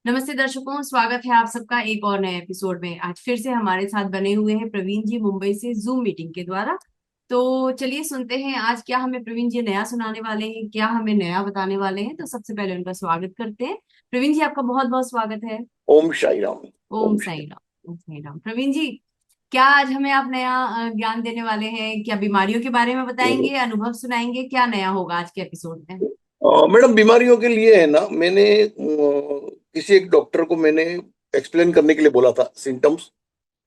नमस्ते दर्शकों, स्वागत है आप सबका एक और नए एपिसोड में। आज फिर से हमारे साथ बने हुए हैं प्रवीण जी, मुंबई से जूम मीटिंग के द्वारा। तो चलिए सुनते हैं आज क्या हमें प्रवीण जी नया सुनाने वाले हैं, क्या हमें नया बताने वाले हैं। तो सबसे पहले उनका स्वागत करते हैं। प्रवीण जी, आपका बहुत बहुत स्वागत है। ओम शाई राम। ओम ओम साई शाई। राम, ओम साई राम। प्रवीण जी, क्या आज हमें आप नया ज्ञान देने वाले हैं? क्या बीमारियों के बारे में बताएंगे, अनुभव सुनाएंगे? क्या नया होगा आज के एपिसोड में? मैडम, बीमारियों के लिए है ना, मैंने किसी एक डॉक्टर को मैंने एक्सप्लेन करने के लिए बोला था सिम्टम्स।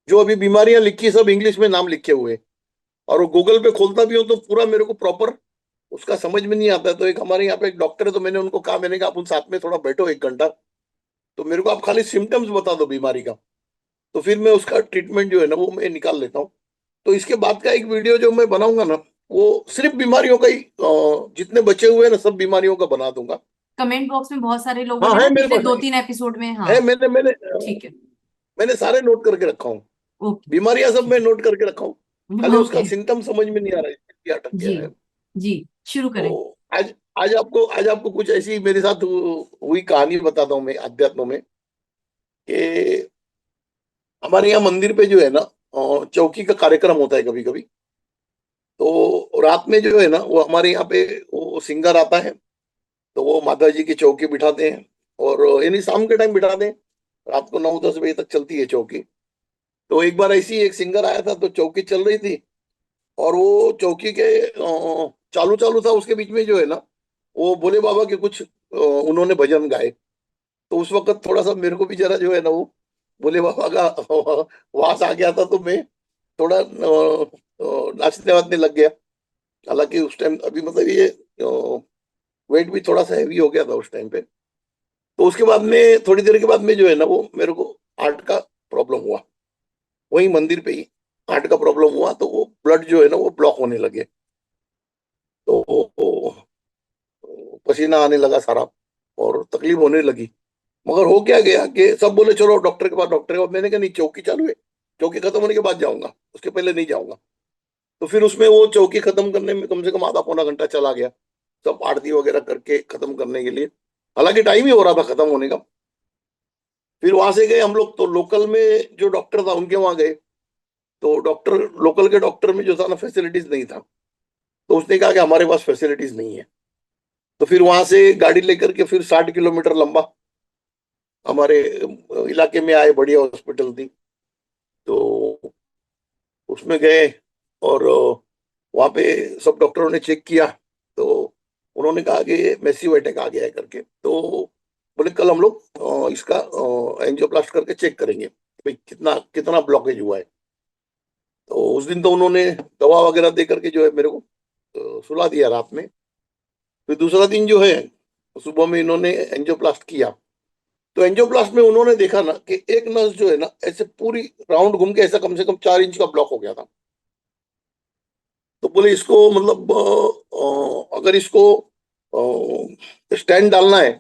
जो अभी बीमारियां लिखी सब इंग्लिश में नाम लिखे हुए, और वो गूगल पे खोलता भी हूँ तो पूरा मेरे को प्रॉपर उसका समझ में नहीं आता है। तो एक हमारे यहाँ पे एक डॉक्टर है, तो मैंने उनको कहा, मैंने कहा आप उन साथ में थोड़ा बैठो 1 घंटा, तो मेरे को आप खाली सिम्टम्स बता दो बीमारी का, तो फिर मैं उसका ट्रीटमेंट जो है ना वो मैं निकाल लेता हूँ। तो इसके बाद का एक वीडियो जो मैं बनाऊंगा ना, वो सिर्फ बीमारियों का ही, जितने बचे हुए हैं ना सब बीमारियों का बना दूंगा। कमेंट बॉक्स में बहुत सारे लोगों हाँ ने ना है मेरे पिछले पास, दो तीन एपिसोड में, हाँ। है मैंने मैंने ठीक है। मैंने सारे नोट करके रखा हूँ। ओके। बीमारियां सब ठीक मैं नोट करके रखा हूँ। है। खाली उसका ओके। सिम्टम समझ में नहीं आ रहा है क्या अटक जी। गया है। जी। शुरू करें। तो आज आपको कुछ ऐसी मेरे साथ हुई कहानी बताता हूँ मैं अध्यात्म में, कि हमारे यहाँ मंदिर पे जो है ना, चौकी का कार्यक्रम होता है कभी कभी। तो रात में जो है ना वो हमारे यहाँ पे वो सिंगर आता है, तो वो माता जी की चौकी बिठाते हैं, और यानी शाम के टाइम बिठाते हैं। रात को 9-10 बजे तक चलती है चौकी। तो एक बार ऐसी एक सिंगर आया था, तो चौकी चल रही थी, और वो चौकी के चालू चालू था, उसके बीच में जो है ना वो भोले बाबा के कुछ उन्होंने भजन गाए। तो उस वक्त थोड़ा सा मेरे को भी जरा जो है ना वो भोले बाबा का वास आ गया था, तो मैं थोड़ा नाचने वाचने लग गया। हालांकि उस टाइम अभी मतलब ये वेट भी थोड़ा सा हैवी हो गया था उस टाइम पे। तो उसके बाद में थोड़ी देर के बाद में जो है ना वो मेरे को हार्ट का प्रॉब्लम हुआ, वही मंदिर पे ही हार्ट का प्रॉब्लम हुआ। तो वो ब्लड जो है ना वो ब्लॉक होने लगे, तो पसीना आने लगा सारा, और तकलीफ होने लगी। मगर हो क्या गया कि सब बोले चलो डॉक्टर के पास, डॉक्टर के पास। मैंने कहा नहीं, चौकी चालू है, चौकी खत्म होने के बाद जाऊंगा, उसके पहले नहीं जाऊंगा। तो फिर उसमें वो चौकी खत्म करने में कम से कम आधा पौना घंटा चला गया, सब आरती वगैरह करके खत्म करने के लिए। हालांकि टाइम ही हो रहा था खत्म होने का। फिर वहां से गए हम लोग, तो लोकल में जो डॉक्टर था उनके वहां गए। तो डॉक्टर, लोकल के डॉक्टर में जो था ना फैसिलिटीज नहीं था। तो उसने कहा कि हमारे पास फैसिलिटीज नहीं है। तो फिर वहां से गाड़ी लेकर के फिर 60 किलोमीटर लंबा हमारे इलाके में आए, बढ़िया हॉस्पिटल थी। तो उसमें गए, और वहां पे सब डॉक्टरों ने चेक किया। तो उन्होंने कहा कि ये मैसिव अटैक आ गया है करके। तो बोले कल हम लोग इसका एंजियोप्लास्ट करके चेक करेंगे भाई कितना कितना ब्लॉकेज हुआ है। तो उस दिन तो उन्होंने दवा वगैरह दे करके जो है मेरे को सुला दिया रात में। फिर दूसरा दिन जो है सुबह में इन्होंने एंजियोप्लास्ट किया। तो एंजियोप्लास्ट में उन्होंने देखा ना कि एक नस जो है ना ऐसे पूरी राउंड घूम के ऐसा कम से कम 4 इंच का ब्लॉक हो गया था। तो बोले इसको मतलब अगर इसको स्टैंड डालना है,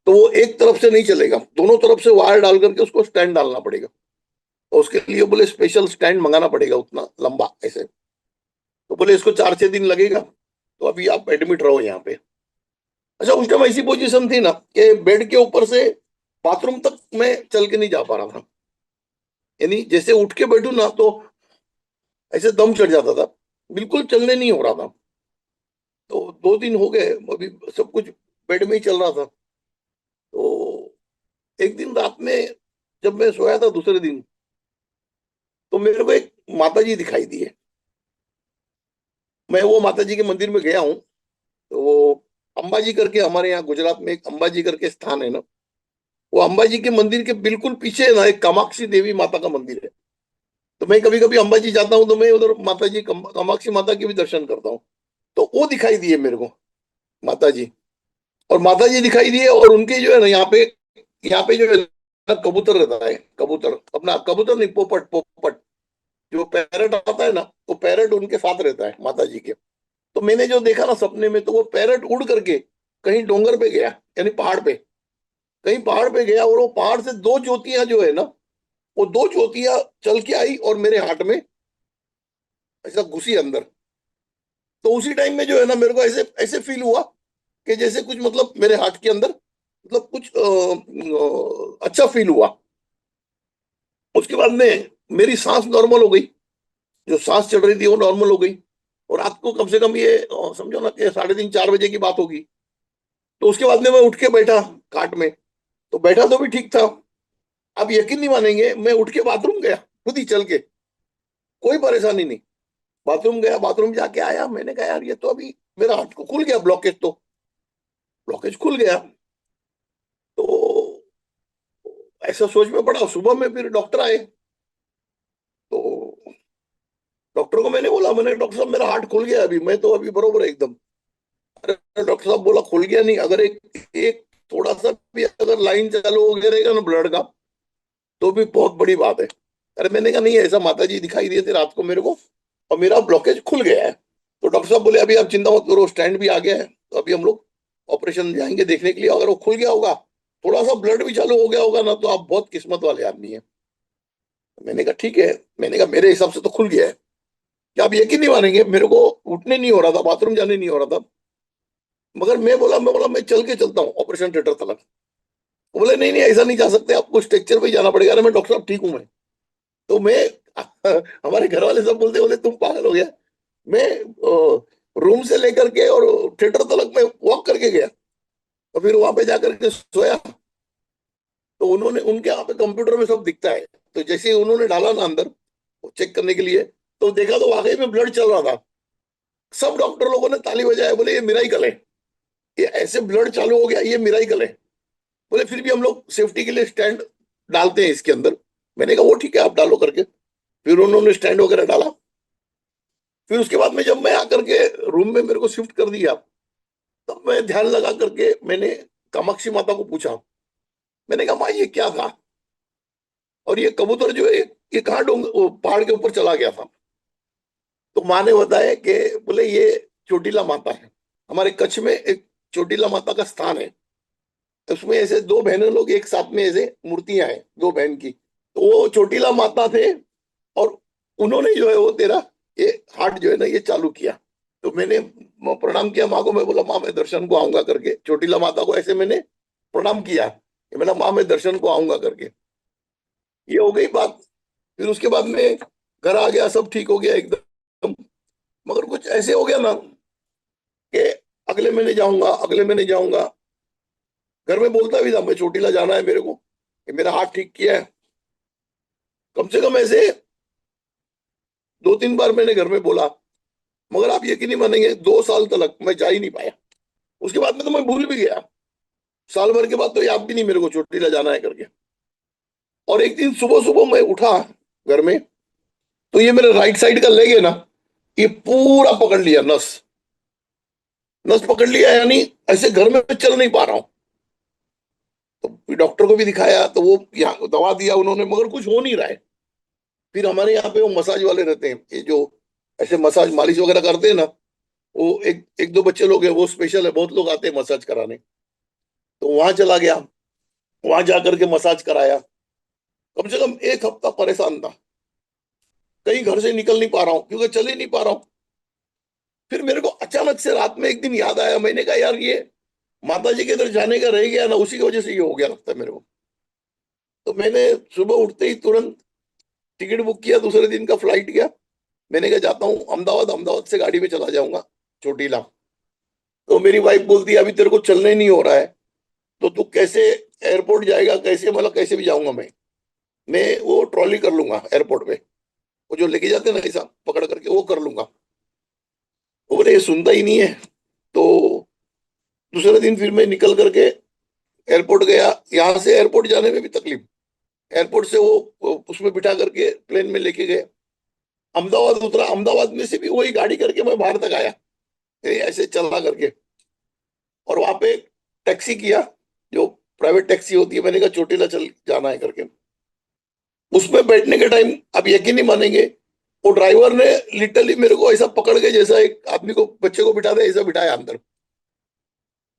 तो वो एक तरफ से नहीं चलेगा, दोनों तरफ से वायर डाल करके उसको स्टैंड डालना पड़ेगा। तो उसके लिए बोले स्पेशल स्टैंड मंगाना पड़ेगा उतना लंबा ऐसे। तो बोले इसको 4-6 दिन लगेगा, तो अभी आप एडमिट रहो यहाँ पे। अच्छा, उस टाइम ऐसी पोजीशन थी ना कि बेड के ऊपर से बाथरूम तक मैं चल के नहीं जा पा रहा था। यानी जैसे उठ के बैठू ना तो ऐसे दम चढ़ जाता था, बिल्कुल चलने नहीं हो रहा था। तो 2 दिन हो गए अभी, सब कुछ बेड में ही चल रहा था। तो एक दिन रात में जब मैं सोया था दूसरे दिन, तो मेरे को एक माता जी दिखाई दी है। मैं वो माता जी के मंदिर में गया हूँ। तो वो अंबाजी करके, हमारे यहाँ गुजरात में एक अंबाजी करके स्थान है ना, वो अंबाजी के मंदिर के बिल्कुल पीछे ना एक कामाक्षी देवी माता का मंदिर है। तो मैं कभी कभी अंबाजी जाता हूँ, तो मैं उधर माता जी, कामाक्षी माता के भी दर्शन करता हूँ। तो वो दिखाई दिए मेरे को माता जी। और माता जी दिखाई दिए, और उनके जो है ना यहाँ पे जो है ना कबूतर रहता है, कबूतर अपना, कबूतर नहीं, पोपट पोपट, जो पैरट आता है ना, वो पैरट उनके साथ रहता है माता जी के। तो मैंने जो देखा ना सपने में, तो वो पैरट उड़ करके कहीं डोंगर पे गया, यानी पहाड़ पे, कहीं पहाड़ पे गया, और वो पहाड़ से दो ज्योतियां जो है ना, वो दो ज्योतियां चल के आई और मेरे हाथ में ऐसा घुसी अंदर। तो उसी टाइम में जो है ना मेरे को ऐसे ऐसे फील हुआ कि जैसे कुछ मतलब मेरे हाथ के अंदर मतलब कुछ अच्छा फील हुआ। उसके बाद में मेरी सांस नॉर्मल हो गई, जो सांस चल रही थी वो नॉर्मल हो गई। और रात को कम से कम ये समझो ना कि 3:30 4 बजे की बात होगी। तो उसके बाद में मैं उठ के बैठा काट में, तो बैठा तो भी ठीक था। आप यकीन नहीं मानेंगे, मैं उठ के बाथरूम गया खुद ही चल के, कोई परेशानी नहीं। बाथरूम गया, बाथरूम जाके आया, मैंने कहा यार ये तो अभी मेरा हार्ट को खुल गया, ब्लॉकेज तो ब्लॉकेज खुल गया। तो ऐसा सोच में पड़ा। सुबह में फिर डॉक्टर आए, तो डॉक्टर को मैंने बोला, मैंने डॉक्टर साहब मेरा हार्ट खुल गया, अभी मैं तो अभी बरोबर है एकदम। अरे डॉक्टर साहब बोला खुल गया नहीं, अगर एक एक थोड़ा सा भी अगर लाइन चालू हो गया रहेगा ना ब्लड का, तो भी बहुत बड़ी बात है। अरे मैंने कहा नहीं, ऐसा माता जी दिखाई दिए थे रात को मेरे को, और मेरा ब्लॉकेज खुल गया है। तो डॉक्टर साहब बोले अभी आप चिंता मत करो, स्टैंड भी आ गया है, तो अभी हम लोग ऑपरेशन जाएंगे देखने के लिए। अगर वो खुल गया होगा, थोड़ा सा ब्लड भी चालू हो गया होगा ना, तो आप बहुत किस्मत वाले आदमी हैं। मैंने कहा ठीक है। मैंने कहा मेरे हिसाब से तो खुल गया है। क्या आप यकीन नहीं मानेंगे, मेरे को उठने नहीं हो रहा था, बाथरूम जाने नहीं हो रहा था। मगर मैं बोला मैं चल के चलता हूँ ऑपरेशन थिएटर तक। वो बोले नहीं नहीं ऐसा नहीं जा सकते, आपको स्ट्रक्चर पे ही जाना पड़ेगा। अरे मैं डॉक्टर साहब ठीक हूँ मैं। तो मैं हमारे घर वाले सब बोलते बोले तुम पागल हो गया। मैं रूम से लेकर के और थिएटर तक मैं वॉक करके गया, और फिर वहां पे जाकर के सोया। तो उन्होंने, उनके यहाँ पे कंप्यूटर में सब दिखता है, तो जैसे ही उन्होंने डाला ना अंदर चेक करने के लिए, तो देखा तो वाकई में ब्लड चल रहा था। सब डॉक्टर लोगों ने ताली बजाया, बोले ये मिराइकल है, ये ऐसे ब्लड चालू हो गया, ये मिराइकल है। बोले फिर भी हम लोग सेफ्टी के लिए स्टैंड डालते हैं इसके अंदर। मैंने कहा वो ठीक है, आप डालो करके। फिर उन्होंने स्टैंड वगैरह डाला। फिर उसके बाद में जब मैं आकर के रूम में मेरे को शिफ्ट कर दिया, तब मैं ध्यान लगा करके मैंने कामाक्षी माता को पूछा। मैंने कहा माँ ये क्या था, और ये कबूतर जो है ये कहाँ वो पहाड़ के ऊपर चला गया था। तो माँ ने बताया कि बोले ये चोटीला माता है, हमारे कच्छ में एक चोटीला माता का स्थान है। उसमें ऐसे दो बहनें लोग एक साथ में ऐसे मूर्तियां हैं, दो बहन की, तो वो चोटीला माता थे। और उन्होंने जो है वो तेरा ये हार्ट जो है ना ये चालू किया। तो मैंने प्रणाम किया माँ को, मैं बोला माँ मैं दर्शन को आऊंगा करके, चोटीला माता को ऐसे मैंने प्रणाम किया कि मैंने माँ मैं दर्शन को आऊंगा करके। ये हो गई बात। फिर उसके बाद में घर आ गया, सब ठीक हो गया एकदम। मगर कुछ ऐसे हो गया ना कि अगले महीने जाऊंगा, अगले महीने जाऊंगा। घर में बोलता भी था मैं चोटीला जाना है मेरे को, कि मेरा हाथ ठीक किया है। कम से कम ऐसे 2 3 बार मैंने घर में बोला। मगर आप यकीन नहीं मानेंगे, 2 साल तक मैं जा ही नहीं पाया। उसके बाद में तो मैं भूल भी गया। साल भर के बाद तो याद भी नहीं मेरे को चोटीला जाना है करके। और एक दिन सुबह सुबह मैं उठा घर में, तो ये मेरे राइट साइड का लेग है ना, ये पूरा पकड़ लिया, नस नस पकड़ लिया, यानी ऐसे घर में चल नहीं पा रहा हूँ। तो डॉक्टर को भी दिखाया, तो वो यहाँ दवा दिया उन्होंने, मगर कुछ हो नहीं रहा है। फिर हमारे यहाँ पे वो मसाज वाले रहते हैं, ये जो ऐसे मसाज मालिश वगैरह करते हैं ना, वो एक एक दो बच्चे लोग हैं, वो स्पेशल है, बहुत लोग आते हैं मसाज कराने। तो वहां चला गया, वहां जाकर के मसाज कराया। कम से कम 1 हफ्ता परेशान था, कहीं घर से निकल नहीं पा रहा हूँ क्योंकि चल ही नहीं पा रहा हूँ। फिर मेरे को अचानक से रात में एक दिन याद आया, मैंने कहा यार ये माता जी के इधर जाने का रह गया ना, उसी की वजह से ये हो गया लगता है मेरे को। तो मैंने सुबह उठते ही तुरंत टिकट बुक किया, दूसरे दिन का फ्लाइट किया। मैंने कहा जाता हूँ अहमदाबाद, अहमदाबाद से गाड़ी में चला जाऊंगा चोटीला। तो मेरी वाइफ बोलती है अभी तेरे को चलना ही नहीं हो रहा है, तो तू कैसे एयरपोर्ट जाएगा, कैसे मतलब कैसे भी जाऊंगा मैं वो ट्रॉली कर लूंगा एयरपोर्ट पे, वो जो लेके जाते हैं ना ऐसा पकड़ करके, वो कर लूंगा। वो बोले ये सुनता ही नहीं है। तो दूसरे दिन फिर मैं निकल करके एयरपोर्ट गया। यहाँ से एयरपोर्ट जाने में भी तकलीफ, एयरपोर्ट से वो उसमें बिठा करके प्लेन में लेके गए, अहमदाबाद उतरा, अहमदाबाद में से भी वही गाड़ी करके मैं बाहर तक आया, ऐसे चला करके। और वहां पे टैक्सी किया, जो प्राइवेट टैक्सी होती है, मैंने कहा चोटीला चल जाना है करके। उसमें बैठने के टाइम आप यकीन नहीं मानेंगे, वो ड्राइवर ने लिटरली मेरे को ऐसा पकड़ के, जैसा एक आदमी को बच्चे को बिठा दे ऐसा बिठाया अंदर,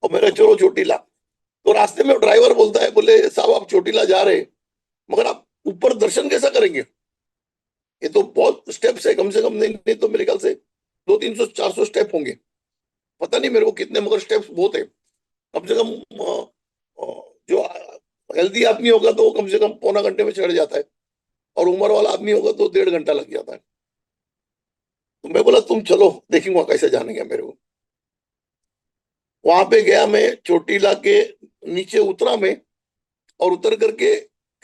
और मेरा चलो चोटीला। तो रास्ते में ड्राइवर बोलता है, बोले साहब आप चोटीला जा रहे हैं, मगर आप ऊपर दर्शन कैसा करेंगे, ये तो बहुत स्टेप्स है, कम से कम नहीं, नहीं तो मेरे ख्याल से 200 300 400 स्टेप होंगे, पता नहीं मेरे को कितने, मगर स्टेप्स बहुत है। कम से कम जो हेल्दी आदमी होगा तो वो कम से कम पौना घंटे में चढ़ जाता है, और उम्र वाला आदमी होगा तो 1.5 घंटा लग जाता है। तो मैं बोला तुम चलो, देखूंगा कैसे जानेंगे मेरे को। वहां पे गया मैं, चोटीला के नीचे उतरा मैं, और उतर करके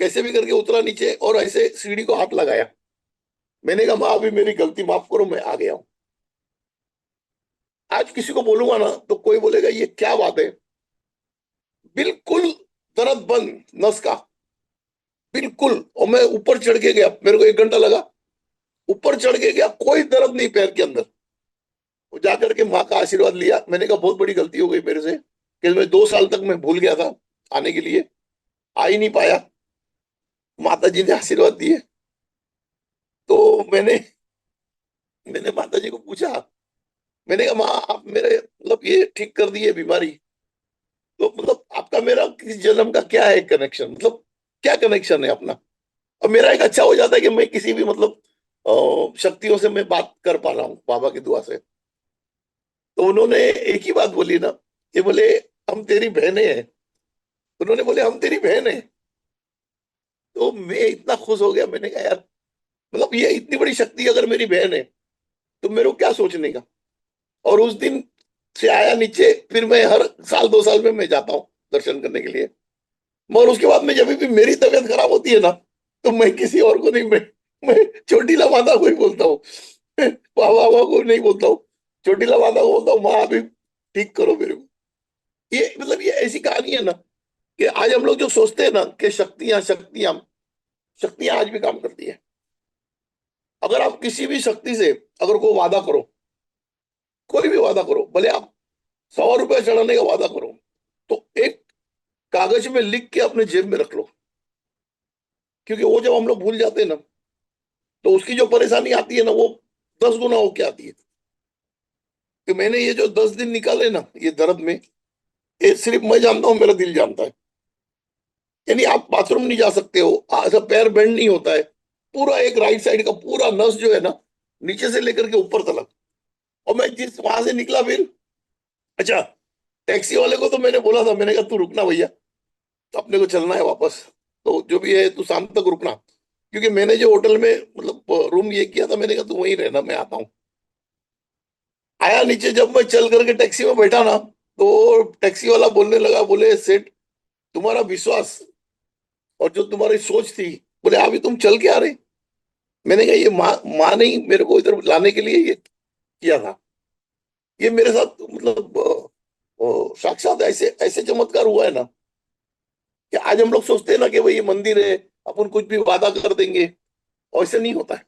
कैसे भी करके उतरा नीचे, और ऐसे सीढ़ी को हाथ लगाया। मैंने कहा माँ अभी मेरी गलती माफ करो, मैं आ गया हूँ। आज किसी को बोलूंगा ना तो कोई बोलेगा ये क्या बात है। बिल्कुल दर्द बंद नस का, बिल्कुल। और मैं ऊपर चढ़ के गया, मेरे को 1 घंटा लगा। ऊपर चढ़ के गया, कोई दर्द नहीं पैर के अंदर। वो जाकर के माँ का आशीर्वाद लिया। मैंने कहा बहुत बड़ी गलती हो गई मेरे से, कि मैं 2 साल तक मैं भूल गया था आने के लिए, आ ही नहीं पाया। माता जी ने आशीर्वाद दिए। तो मैंने मैंने माता जी को पूछा, मैंने कहा माँ आप मेरे मतलब ये ठीक कर दिए बीमारी, तो मतलब आपका मेरा किसी जन्म का क्या है कनेक्शन, मतलब क्या कनेक्शन है अपना। अब मेरा एक अच्छा हो जाता है कि मैं किसी भी मतलब शक्तियों से मैं बात कर पा रहा हूँ बाबा की दुआ से। तो उन्होंने एक ही बात बोली ना, कि बोले हम तेरी बहनें हैं। उन्होंने बोले हम तेरी बहन हैं। तो मैं इतना खुश हो गया, मैंने कहा यार, मतलब ये इतनी बड़ी शक्ति अगर मेरी बहन है तो मेरे को क्या सोचने का। और उस दिन से आया नीचे, फिर मैं हर साल 2 साल में मैं जाता हूँ दर्शन करने के लिए। मगर उसके बाद में जब भी मेरी तबीयत खराब होती है ना, तो मैं किसी और को नहीं, मैं चोटीला माता को ही बोलता हूँ। बाबा को नहीं बोलता हूँ, चोटीला माता को बोलता हूँ माँ अभी ठीक करो मेरे को। ये मतलब ये ऐसी कहानी है ना, कि आज हम लोग जो सोचते हैं ना कि शक्तियां शक्तियां, शक्तियां आज भी काम करती है। अगर आप किसी भी शक्ति से अगर कोई वादा करो, कोई भी वादा करो, भले आप 100 रुपया चढ़ाने का वादा करो, तो एक कागज में लिख के अपने जेब में रख लो। क्योंकि वो जब हम लोग भूल जाते हैं ना, तो उसकी जो परेशानी आती है ना, वो 10 गुना होके आती है। कि मैंने ये जो 10 दिन निकाले ना ये दर्द में, ये सिर्फ मैं जानता हूँ, मेरा दिल जानता है। यानी आप बाथरूम नहीं जा सकते हो, ऐसा पैर बेंड नहीं होता है। पूरा एक राइट साइड का पूरा नस जो है ना, नीचे से लेकर के ऊपर तक। और मैं जिस वहां से निकला फिर, अच्छा, टैक्सी वाले को तो मैंने बोला था, मैंने कहा तू रुकना भैया, तो अपने को चलना है वापस, तो जो भी है तू शाम तक रुकना। क्योंकि मैंने जो होटल में मतलब रूम ये किया था, मैंने कहा तू वहीं रहना, मैं आता हूँ। आया नीचे, जब मैं चल करके टैक्सी में बैठा ना, तो टैक्सी वाला बोलने लगा, बोले सेठ तुम्हारा विश्वास और जो तुम्हारी सोच थी, बोले अभी तुम चल के आ रहे। मैंने कहा ये माँ ने ही मेरे को इधर लाने के लिए ये किया था। ये मेरे साथ मतलब साक्षात ऐसे ऐसे चमत्कार हुआ है ना, कि आज हम लोग सोचते हैं ना कि भाई ये मंदिर है, अपन कुछ भी वादा कर देंगे, और ऐसे नहीं होता है।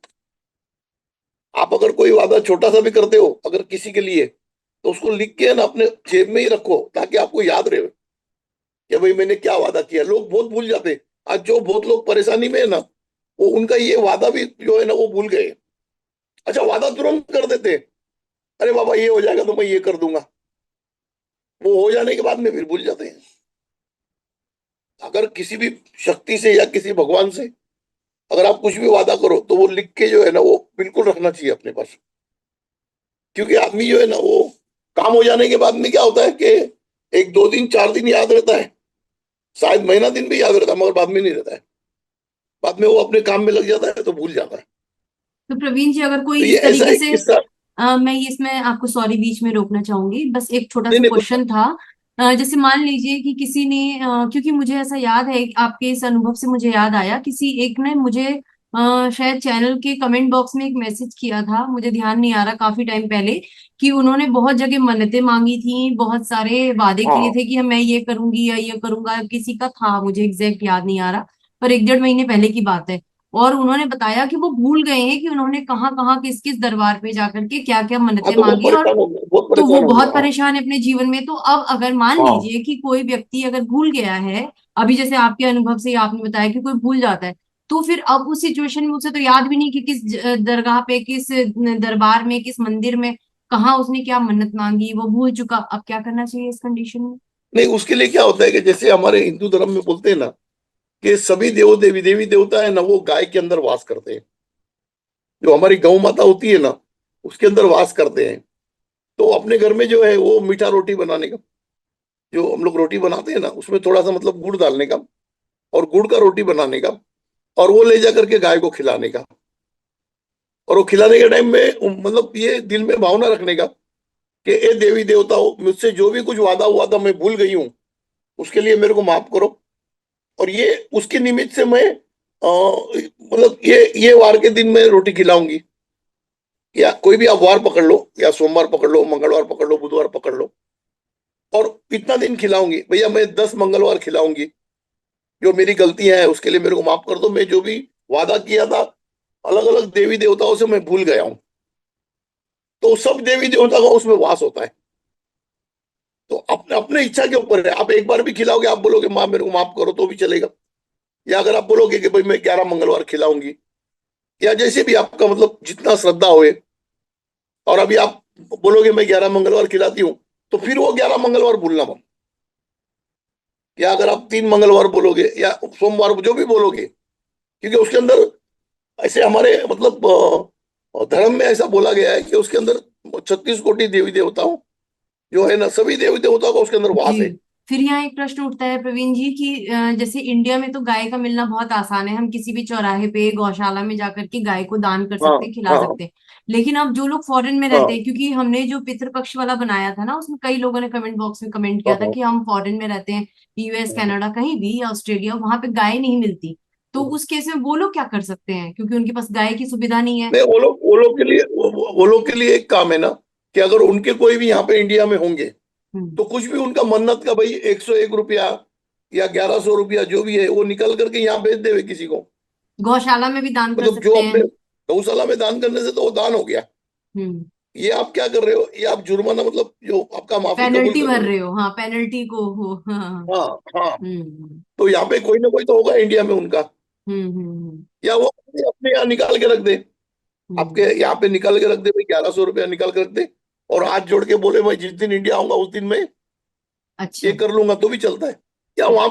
आप अगर कोई वादा छोटा सा भी करते हो अगर किसी के लिए, तो उसको लिख के ना अपने जेब में ही रखो, ताकि आपको याद रहे कि भाई मैंने क्या वादा किया। लोग बहुत भूल जाते हैं। आज जो बहुत लोग परेशानी में है ना, वो उनका ये वादा भी जो है ना वो भूल गए। अच्छा, वादा तुरंत कर देते हैं, अरे बाबा ये हो जाएगा तो मैं ये कर दूंगा, वो हो जाने के बाद में फिर भूल जाते हैं। अगर किसी भी शक्ति से या किसी भगवान से अगर आप कुछ भी वादा करो, तो वो लिख के जो है ना वो बिल्कुल रखना चाहिए अपने पास। क्योंकि आदमी जो है ना वो काम हो जाने के बाद में क्या होता है कि 1 2 दिन 4 दिन याद रहता है, शायद महीना दिन भी याद रहता है, मगर बाद में नहीं रहता है। बाद में वो अपने काम में लग जाता है तो भूल जाता है। तो प्रवीण जी, अगर कोई तो ये इस ऐसा तरीके एक से किस्सा। मैं ये इसमें आपको सॉरी बीच में रोकना चाहूंगी, बस एक छोटा नहीं सा नहीं, कोई क्वेश्चन था। जैसे मान लीजिए कि किसी ने क्योंकि मुझे ऐसा याद है, आपके इस अनुभव से मुझे याद आया, किसी एक ने मुझे शायद चैनल के कमेंट बॉक्स में एक मैसेज किया था, मुझे ध्यान नहीं आ रहा, काफी टाइम पहले, कि उन्होंने बहुत जगह मन्नतें मांगी थी, बहुत सारे वादे किए हाँ थे कि मैं ये करूंगी या ये करूंगा, किसी का था मुझे एग्जैक्ट याद नहीं आ रहा, पर 1 1.5 महीने पहले की बात है। और उन्होंने बताया कि वो भूल गए हैं कि उन्होंने कहाँ कहाँ किस किस दरबार पे जाकर के क्या क्या हाँ, मन्नतें तो बहुत मांगी, और परेशान हो गया, बहुत तो वो परेशान हो बहुत गया। हाँ परेशान है अपने जीवन में। तो अब अगर मान हाँ लीजिए कि कोई व्यक्ति अगर भूल गया है, अभी जैसे आपके अनुभव से ही आपने बताया कि कोई भूल जाता है, तो फिर अब उस सिचुएशन में उसे तो याद भी नहीं कि किस दरगाह पे, किस दरबार में, किस मंदिर में, कहाँ उसने क्या मन्नत मांगी, वो भूल चुका। अब क्या करना चाहिए इस कंडीशन में? नहीं, उसके लिए क्या होता है कि जैसे हमारे हिंदू धर्म में बोलते हैं ना, कि सभी देवी देवता है ना वो गाय के अंदर वास करते हैं। जो हमारी गौ माता होती है ना, उसके अंदर वास करते हैं। तो अपने घर में जो है वो मीठा रोटी बनाने का, जो हम लोग रोटी बनाते हैं ना, उसमें थोड़ा सा मतलब गुड़ डालने का, और गुड़ का रोटी बनाने का, और वो ले जा करके गाय को खिलाने का। और वो खिलाने के टाइम में मतलब ये दिल में भावना रखने का कि ए देवी देवताओं, मुझसे जो भी कुछ वादा हुआ था मैं भूल गई हूँ, उसके लिए मेरे को माफ करो। और ये उसके निमित्त से मैं मतलब ये वार के दिन में रोटी खिलाऊंगी, या कोई भी आप वार पकड़ लो, या सोमवार पकड़ लो, मंगलवार पकड़ लो, बुधवार पकड़ लो, और इतना दिन खिलाऊंगी भैया, मैं 10 मंगलवार खिलाऊंगी। जो मेरी गलतियां हैं उसके लिए मेरे को माफ कर दो, मैं जो भी वादा किया था अलग अलग देवी देवताओं से मैं भूल गया हूँ। तो सब देवी देवता का उसमें वास होता है। तो अपने अपने इच्छा के ऊपर है, आप एक बार भी खिलाओगे, आप बोलोगे माँ मेरे को माफ करो तो भी चलेगा, या अगर आप बोलोगे कि भाई मैं 11 मंगलवार खिलाऊंगी, या जैसे भी आपका मतलब जितना श्रद्धा होए, और अभी आप बोलोगे मैं 11 मंगलवार खिलाती हूँ, तो फिर वो 11 मंगलवार भूलना मत। या अगर आप 3 मंगलवार बोलोगे या सोमवार जो भी बोलोगे, क्योंकि उसके अंदर ऐसे हमारे मतलब धर्म में ऐसा बोला गया है कि उसके अंदर 36 कोटि देवी देवताओं जो है ना, सभी देवी देवताओं का उसके अंदर जी। वास है। फिर यहाँ एक प्रश्न उठता है प्रवीण जी कि जैसे इंडिया में तो गाय का मिलना बहुत आसान है, हम किसी भी चौराहे पे गौशाला में जाकर के गाय को दान कर हाँ सकते हैं, खिला हाँ सकते हैं। लेकिन अब जो लोग फॉरेन में रहते हाँ हैं, क्योंकि हमने जो पितृपक्ष वाला बनाया था ना, उसमें कई लोगों ने कमेंट बॉक्स में कमेंट हाँ किया था हाँ कि हम फॉरेन में रहते हैं, यूएस हाँ। कनाडा कहीं भी, या ऑस्ट्रेलिया, वहां पे गाय नहीं मिलती। तो उस केस में वो लोग क्या कर सकते हैं, क्योंकि उनके पास गाय की सुविधा नहीं है। नहीं, वो लोग के लिए वो लोग के लिए एक काम है ना, कि अगर उनके कोई भी यहाँ पे इंडिया में होंगे, हम्म। तो कुछ भी उनका मन्नत का भाई 101 रुपया या 1100 रुपया जो भी है वो निकल करके यहाँ भेज देवे किसी को। गौशाला में भी दान कर मतलब जो सकते हैं। अपने गौशाला में दान करने से तो वो दान हो गया। हम्म। ये आप क्या कर रहे हो, ये आप जुर्माना मतलब जो आपका माफी कबूल पेनल्टी कर भर रहे हो। रहे हो, हाँ, पेनल्टी को हो, हाँ। हाँ हाँ। हम्म। तो यहाँ पे कोई ना कोई तो होगा इंडिया में उनका, हम्म। या वो अपने अपने यहाँ निकाल के रख दे। आपके हम्म। यहाँ पे निकाल के रख दे भाई, 1100 रुपया निकाल के रख दे, और हाथ जोड़ के बोले मैं जिस दिन इंडिया आऊंगा उस दिन मैं ये अच्छा। कर लूंगा, तो भी चलता है। या वहां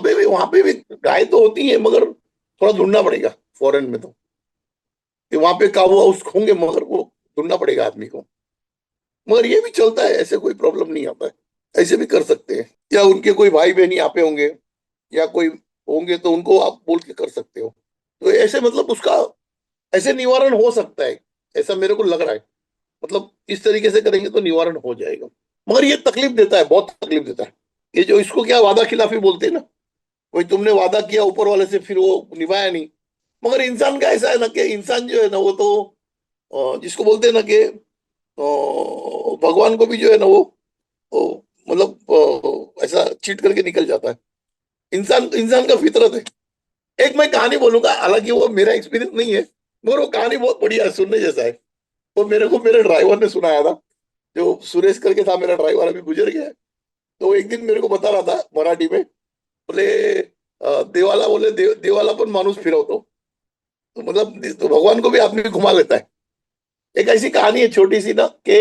पे भी गाय तो होती है, मगर थोड़ा ढूंढना पड़ेगा फॉरेन में तो, कि वहां पे काबू हाउस होंगे, मगर वो ढूंढना पड़ेगा आदमी को। मगर ये भी चलता है, ऐसे कोई प्रॉब्लम नहीं आता है, ऐसे भी कर सकते हैं। या उनके कोई भाई बहन यहाँ पे होंगे, या कोई होंगे, तो उनको आप बोल के कर सकते हो। तो ऐसे मतलब उसका ऐसे निवारण हो सकता है, ऐसा मेरे को लग रहा है। मतलब इस तरीके से करेंगे तो निवारण हो जाएगा। मगर ये तकलीफ देता है, बहुत तकलीफ देता है। ये जो इसको क्या वादा खिलाफी बोलते हैं ना, कोई तुमने वादा किया ऊपर वाले से, फिर वो निभाया नहीं। मगर इंसान का ऐसा है ना, कि इंसान जो है ना वो तो जिसको बोलते हैं ना कि भगवान को भी जो है ना वो मतलब ऐसा चीट करके निकल जाता है। इंसान इंसान का फितरत है। एक मैं कहानी बोलूंगा, हालांकि वो मेरा एक्सपीरियंस नहीं है, मगर वो कहानी बहुत बढ़िया है, सुनने जैसा है। वो मेरे को मेरे ड्राइवर ने सुनाया था, जो सुरेश करके था मेरा ड्राइवर, अभी गुजर गया है। तो वो एक दिन मेरे को बता रहा था मराठी में, बोले देवाला, बोले देवाला पण माणूस फिरवतो। तो मतलब तो भगवान को भी आदमी घुमा लेता है। एक ऐसी कहानी है छोटी सी ना, कि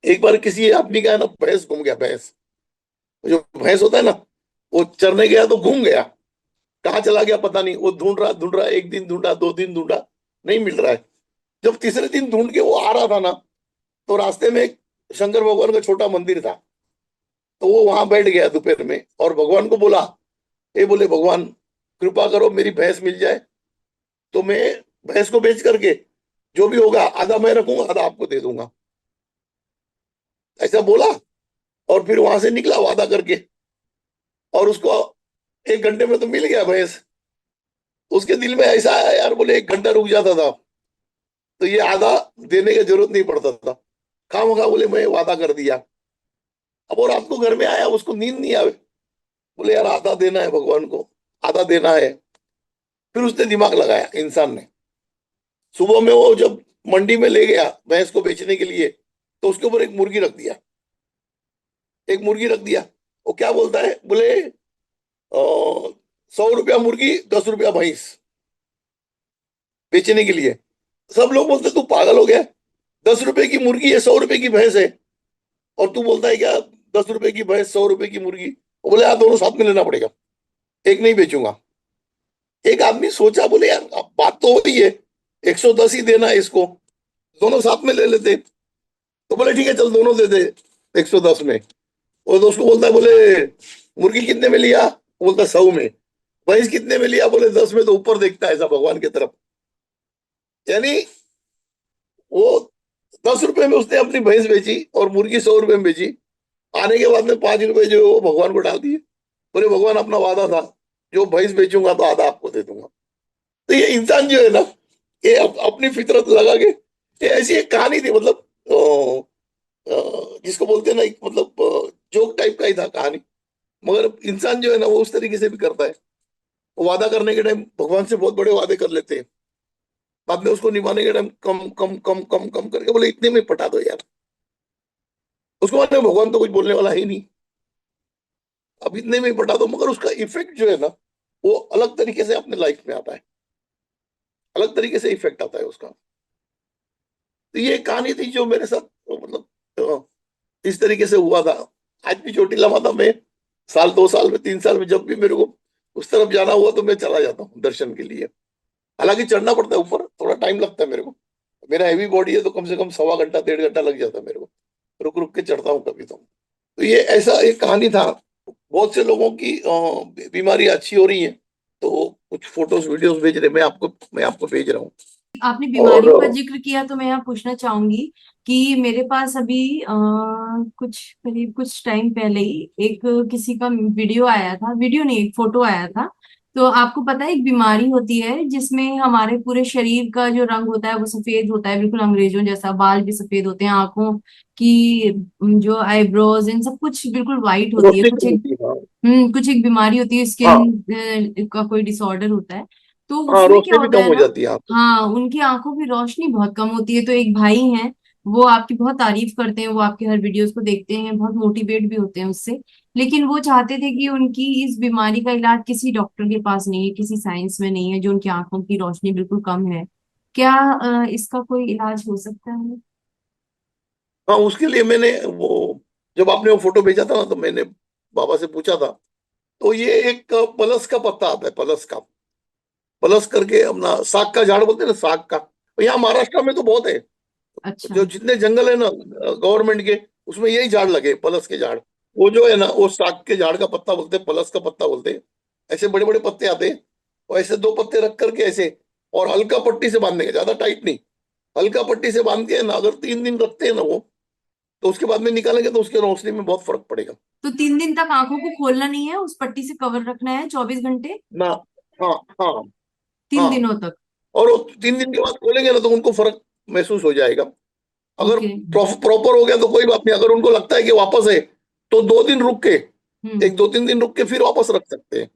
एक बार किसी आदमी का है ना भैंस घूम गया, भैंस, जो भैंस होता है ना, वो चरने गया तो घूम गया, कहाँ चला गया पता नहीं। वो ढूंढ रहा, एक दिन ढूंढा, 2 दिन ढूंढा, नहीं मिल रहा है। जब तीसरे दिन ढूंढ के वो आ रहा था ना, तो रास्ते में एक शंकर भगवान का छोटा मंदिर था। तो वो वहां बैठ गया दोपहर में, और भगवान को बोला, ए बोले भगवान, कृपा करो मेरी भैंस मिल जाए, तो मैं भैंस को बेच करके जो भी होगा आधा मैं रखूंगा, आधा आपको दे दूंगा। ऐसा बोला, और फिर वहां से निकला वादा करके, और उसको 1 घंटे में तो मिल गया भैंस। उसके दिल में ऐसा आया, यार बोले 1 घंटा रुक जाता था तो ये आधा देने की जरूरत नहीं पड़ता था। खामखा बोले मैं वादा कर दिया। अब वो रात को घर में आया, उसको नींद नहीं आवे, बोले यार आधा देना है भगवान को, आधा देना है। फिर उसने दिमाग लगाया इंसान ने। सुबह में वो जब मंडी में ले गया भैंस को बेचने के लिए, तो उसके ऊपर एक मुर्गी रख दिया, एक मुर्गी रख दिया। वो क्या बोलता है, बोले 100 रुपया मुर्गी, 10 रुपया भैंस बेचने के लिए। सब लोग बोलते तू पागल हो गया, 10 रुपए की मुर्गी है, 100 रुपए की भैंस है, और तू बोलता है क्या 10 रुपए की भैंस, 100 रुपए की मुर्गी। वो बोले यार दोनों साथ में लेना पड़ेगा, एक नहीं बेचूंगा। एक आदमी सोचा, बोले यार अब बात तो वही है, 110 ही देना है इसको, दोनों साथ में ले लेते। तो बोले ठीक है चल दोनों दे दे 110 में। वो तो उसको बोलता है, बोले मुर्गी कितने में लिया, वो बोलता 100 में। भैंस कितने में लिया, बोले 10 में। तो ऊपर देखता है ऐसा भगवान की तरफ। यानी वो 10 रुपए में उसने अपनी भैंस बेची और मुर्गी 100 रुपए में बेची। आने के बाद में 5 रुपए जो है वो भगवान को डाल दिए। बोले भगवान अपना वादा था, जो भैंस बेचूंगा तो आधा आपको दे दूंगा। तो ये इंसान जो है ना, ये अपनी फितरत लगा के, ये ऐसी एक कहानी थी, मतलब जिसको बोलते हैं ना, एक मतलब जोक टाइप का ही था कहानी। मगर इंसान जो है ना वो उस तरीके से भी करता है। वो वादा करने के टाइम भगवान से बहुत बड़े वादे कर लेते हैं, बाद में उसको निभाने के टाइम कम कम कम कम कम करके बोले इतने में पटा दो यार। उसको माने भगवान तो कुछ बोलने वाला है ही नहीं, अब इतने में पटा दो। मगर उसका इफेक्ट जो है ना, वो अलग तरीके से अपने लाइफ में आता है, अलग तरीके से इफेक्ट आता है उसका। तो ये कहानी थी जो मेरे साथ मतलब इस तरीके से हुआ था। आज भी चोटीला माता में साल 2 साल में 3 साल में जब भी मेरे को उस तरफ जाना हुआ तो मैं चला जाता हूँ दर्शन के लिए। हालांकि चढ़ना पड़ता है ऊपर, थोड़ा टाइम लगता है मेरे को। मेरा हैवी बॉडी है तो कम से कम 1.25 घंटा 1.5 घंटा लग जाता है मेरे को। रुक रुक के चढ़ता हूँ कभी तो ये ऐसा एक कहानी था। बहुत से लोगों की बीमारी अच्छी हो रही है, तो कुछ फोटोज वीडियोस भेज रहे, मैं आपको भेज रहा हूँ। आपने और बीमारियों का जिक्र किया तो मैं यहाँ पूछना चाहूंगी कि मेरे पास अभी कुछ करीब कुछ टाइम पहले ही एक किसी का वीडियो आया था, वीडियो नहीं एक फोटो आया था। तो आपको पता है एक बीमारी होती है जिसमें हमारे पूरे शरीर का जो रंग होता है वो सफेद होता है, बिल्कुल अंग्रेजों जैसा, बाल भी सफेद होते हैं, आंखों की जो आईब्रोज इन सब कुछ बिल्कुल वाइट होती है, रोशनी कुछ कम एक होती है, हाँ। कुछ एक बीमारी होती है, हाँ, स्किन का कोई डिसऑर्डर होता है। तो हाँ, उसमें क्या रोशनी भी होता कम है हो ना, जाती है आंखों की। हाँ उनकी आंखों की रोशनी बहुत कम होती है। तो एक भाई हैं, वो आपकी बहुत तारीफ करते हैं, वो आपके हर वीडियोस को देखते हैं, बहुत मोटिवेट भी होते हैं उससे। लेकिन वो चाहते थे कि उनकी इस बीमारी का इलाज किसी डॉक्टर के पास नहीं है, किसी साइंस में नहीं है, जो उनकी आंखों की रोशनी बिल्कुल कम है। क्या इसका कोई इलाज हो सकता है? हाँ, उसके लिए मैंने वो, जब आपने वो फोटो भेजा था ना, तो मैंने बाबा से पूछा था। तो ये एक पलस का पत्ता आता है, पलस का। पलस करके अपना साग का झाड़ बोलते हैं ना, साग का। और यहाँ महाराष्ट्र में तो बहुत है। अच्छा। जो जितने जंगल है ना गवर्नमेंट के, उसमें यही झाड़ लगे, पलस के झाड़। वो जो है ना, वो साग के झाड़ का पत्ता बोलते हैं, पलस का पत्ता बोलते हैं। ऐसे बड़े बड़े पत्ते आते हैं, और ऐसे 2 पत्ते रख करके ऐसे, और हल्का पट्टी से बांधने के, ज्यादा टाइट नहीं, हल्का पट्टी से बांध के ना, अगर 3 दिन रखते हैं ना वो, तो उसके बाद में निकालेंगे तो उसके रोशनी में बहुत फर्क पड़ेगा। तो 3 दिन तक आंखों को खोलना नहीं है, उस पट्टी से कवर रखना है 24 घंटे, ना, हाँ, हाँ, 3 दिनों हाँ। तक? और वो 3 दिन के बाद खोलेंगे ना तो उनको फर्क महसूस हो जाएगा। अगर ओके। प्रॉपर हो गया तो कोई बात नहीं, अगर उनको लगता है कि वापस है, तो 2 दिन रुक के, हम्म। एक 2-3 दिन रुक के फिर वापस रख सकते हैं।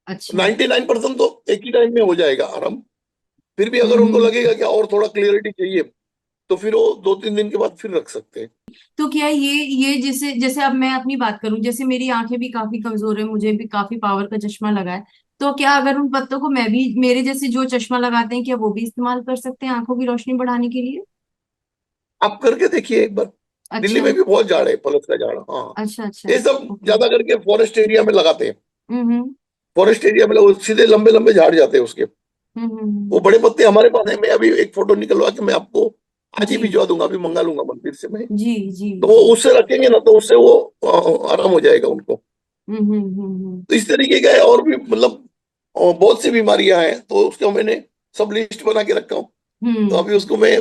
अच्छा। 99% तो एक ही टाइम में हो जाएगा आराम। फिर भी अगर उनको हम्म। लगेगा कि और थोड़ा क्लियरिटी चाहिए, तो फिर वो 2-3 दिन के बाद फिर रख सकते हैं। तो क्या ये जैसे जैसे अब मैं अपनी बात करूं, जैसे मेरी आंखें भी काफी कमजोर है, मुझे भी काफी पावर का चश्मा लगा है। तो क्या अगर उन पत्तों को मैं भी, मेरे जैसे जो चश्मा लगाते हैं, क्या वो भी इस्तेमाल कर सकते हैं आंखों की रोशनी बढ़ाने के लिए? आप करके देखिए एक बार। दिल्ली अच्छा। में भी बहुत झाड़ है, पलस का झाड़, हाँ। अच्छा। अच्छा। ये सब ओके। ज्यादा करके फॉरेस्ट एरिया में लगाते हैं। हम्म। फॉरेस्ट एरिया में वो सीधे लंबे लंबे झाड़ जाते हैं उसके। वो हम्म। बड़े पत्ते हमारे पास है, मैं अभी एक फोटो निकलवा के मैं आपको आज ही जी भिजवा दूंगा, अभी मंगा लूंगा मंदिर से मैं। जी जी तो वो जी। उससे रखेंगे ना तो उससे वो आराम हो जाएगा उनको। तो इस तरीके का है, और भी मतलब बहुत सी बीमारियां हैं, तो उसका मैंने सब लिस्ट बना के रखा हूँ। तो अभी हम्म। उसको मैं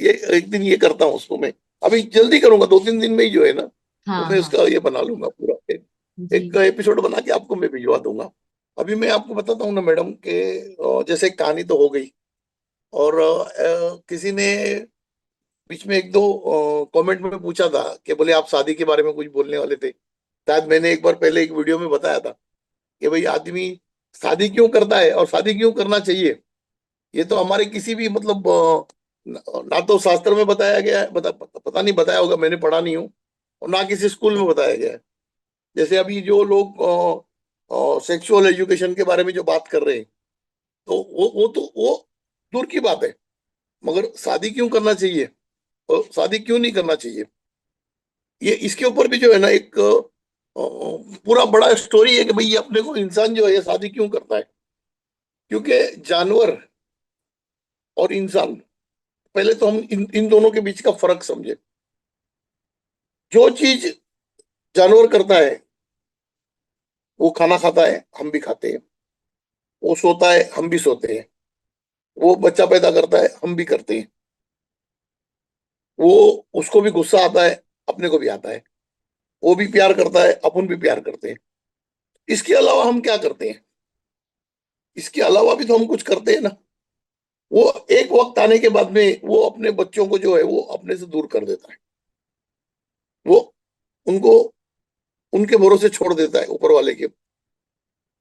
ये एक दिन ये करता हूँ उसको मैं। अभी जल्दी करूंगा, 2-3 दिन में ही जो है ना, वो हाँ मैं हाँ। उसका ये बना लूंगा पूरा जी। एक एपिसोड बना के आपको मैं भिजवा दूंगा। अभी मैं आपको बताता हूँ ना मैडम के, जैसे कहानी तो हो गई, और किसी ने बीच में एक दो कमेंट में पूछा था कि बोले आप शादी के बारे में कुछ बोलने वाले थे। शायद मैंने एक बार पहले एक वीडियो में बताया था कि भाई आदमी शादी क्यों करता है और शादी क्यों करना चाहिए। ये तो हमारे किसी भी मतलब ना तो शास्त्र में बताया गया है, पता नहीं बताया होगा, मैंने पढ़ा नहीं हूँ, और ना किसी स्कूल में बताया गया है। जैसे अभी जो लोग सेक्सुअल एजुकेशन के बारे में जो बात कर रहे हैं, तो वो तो वो दूर की बात है। मगर शादी क्यों करना चाहिए और शादी क्यों नहीं करना चाहिए, ये इसके ऊपर भी जो है ना एक पूरा बड़ा स्टोरी है कि भाई ये अपने को इंसान जो है ये शादी क्यों करता है। क्योंकि जानवर और इंसान, पहले तो हम इन दोनों के बीच का फर्क समझे। जो चीज जानवर करता है, वो खाना खाता है, हम भी खाते हैं। वो सोता है, हम भी सोते हैं। वो बच्चा पैदा करता है, हम भी करते हैं। वो, उसको भी गुस्सा आता है, अपने को भी आता है। वो भी प्यार करता है, अपन भी प्यार करते हैं। इसके अलावा हम क्या करते हैं? इसके अलावा भी तो हम कुछ करते हैं ना। वो एक वक्त आने के बाद में वो अपने बच्चों को जो है वो अपने से दूर कर देता है। वो उनको उनके भरोसे छोड़ देता है, ऊपर वाले के।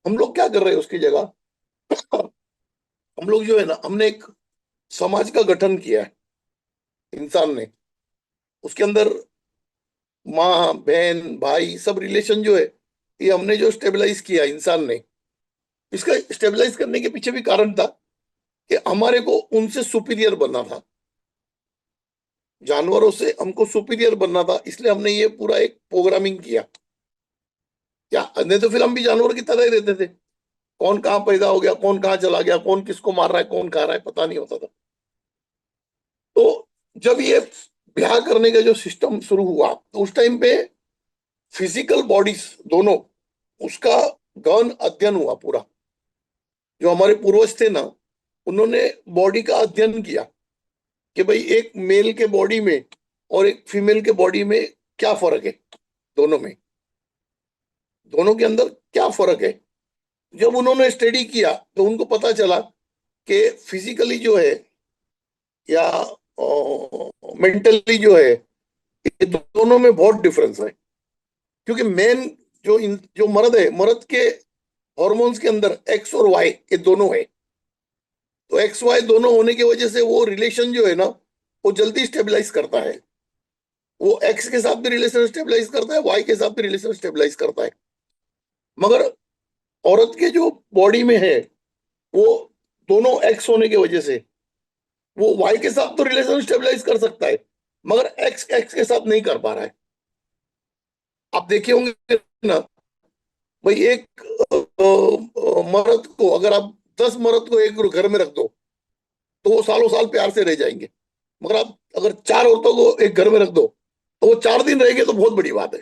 हम लोग क्या कर रहे हैं उसकी जगह? हम लोग जो है ना, हमने एक समाज का गठन किया है, इंसान ने। उसके अंदर माँ बहन भाई सब रिलेशन जो है, ये हमने जो स्टेबलाइज किया इंसान ने। इसका स्टेबलाइज करने के पीछे भी कारण था कि हमारे को उनसे सुपीरियर बनना था। जानवरों से हमको सुपीरियर बनना था, इसलिए हमने ये पूरा एक प्रोग्रामिंग किया। क्या नहीं तो फिर हम भी जानवर की तरह ही रहते थे। कौन कहाँ पैदा हो गया, कौन कहाँ चला गया, कौन किसको मार रहा है, कौन खा रहा है, पता नहीं होता था। तो जब ये ब्याह करने का जो सिस्टम शुरू हुआ, तो उस टाइम पे फिजिकल बॉडीज दोनों, उसका गहन अध्ययन हुआ पूरा। जो हमारे पूर्वज थे ना, उन्होंने बॉडी का अध्ययन किया कि भाई एक मेल के बॉडी में और एक फीमेल के बॉडी में क्या फर्क है, दोनों में, दोनों के अंदर क्या फर्क है। जब उन्होंने स्टडी किया तो उनको पता चला कि फिजिकली जो है या मेंटली जो है, ये दोनों में बहुत डिफरेंस है। क्योंकि मेन जो मर्द है, मर्द के हॉर्मोन्स के अंदर एक्स और वाई ये दोनों है। तो एक्स वाई दोनों होने की वजह से वो रिलेशन जो है ना, वो जल्दी स्टेबलाइज करता है। वो एक्स के साथ भी रिलेशन स्टेबलाइज करता है, वाई के साथ भी रिलेशन स्टेबलाइज करता है। मगर औरत के जो बॉडी में है, वो दोनों एक्स होने की वजह से वो वाई के साथ तो रिलेशन स्टेबलाइज कर सकता है, मगर एक्स एक्स के साथ नहीं कर पा रहा है। आप देखे होंगे ना भाई, एक मर्द को अगर आप 10 मर्द को एक घर में रख दो, तो वो सालों साल प्यार से रह जाएंगे। मगर आप अगर 4 औरतों को एक घर में रख दो, तो वो 4 दिन रहेंगे, तो बहुत बड़ी बात है।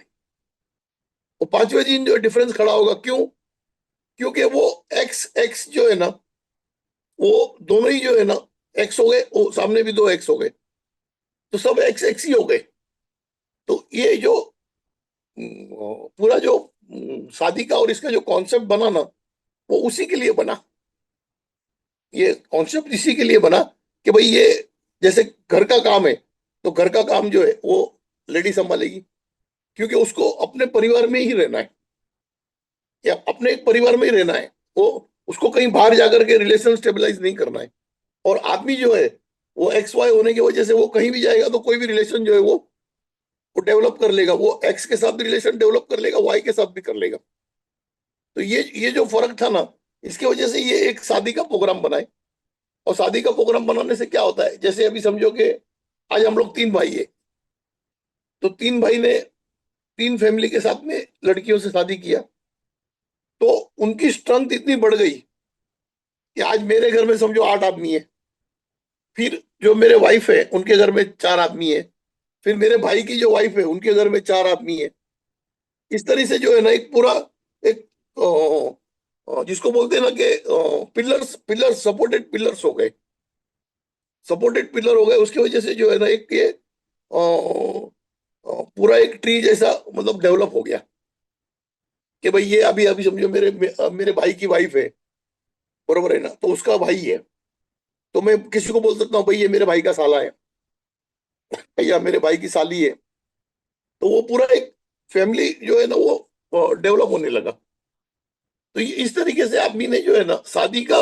वो 5वें दिन जो डिफरेंस खड़ा होगा, क्यों? क्योंकि वो एक्स एक्स जो है ना, वो दोनों ही जो है ना एक्स हो गए, वो सामने भी 2 एक्स हो गए, तो सब एक्स एक्स ही हो गए। तो ये जो पूरा जो शादी का और इसका जो कॉन्सेप्ट बना ना, वो उसी के लिए बना। ये कॉन्सेप्ट इसी के लिए बना कि भाई ये, जैसे घर का काम है, तो घर का काम जो है वो लेडी संभालेगी। क्योंकि उसको अपने परिवार में ही रहना है, या अपने एक परिवार में ही रहना है। वो, उसको कहीं बाहर जाकर के रिलेशन स्टेबलाइज नहीं करना है। और आदमी जो है, वो एक्स वाई होने की वजह से वो कहीं भी जाएगा तो कोई भी रिलेशन जो है वो डेवलप कर लेगा। वो एक्स के साथ भी रिलेशन डेवलप कर लेगा, वाई के साथ भी कर लेगा। तो ये जो फर्क था ना, इसकी वजह से ये एक शादी का प्रोग्राम बनाए। और शादी का प्रोग्राम बनाने से क्या होता है, जैसे अभी समझो कि आज हम लोग 3 भाई है, तो 3 भाई ने 3 फैमिली के साथ में लड़कियों से शादी किया, तो उनकी स्ट्रेंथ इतनी बढ़ गई कि आज मेरे घर में समझो 8 आदमी है। फिर जो मेरे वाइफ है उनके घर में 4 आदमी है। फिर मेरे भाई की जो वाइफ है उनके घर में 4 आदमी है। इस तरह से जो है ना एक पूरा एक जिसको बोलते हैं ना कि पिलर्स पिलर्स सपोर्टेड पिलर्स हो गए। सपोर्टेड पिलर हो गए, उसकी वजह से जो है ना एक ये पूरा एक ट्री जैसा मतलब डेवलप हो गया कि भाई ये अभी अभी समझो मेरे मेरे भाई की वाइफ है, बरोबर है ना, तो उसका भाई है। तो मैं किसी को बोल सकता हूँ भाई ये मेरे भाई का साला है, या मेरे भाई की साली है। तो वो पूरा एक फैमिली जो है ना वो डेवलप होने लगा। तो इस तरीके से आदमी ने जो है ना शादी का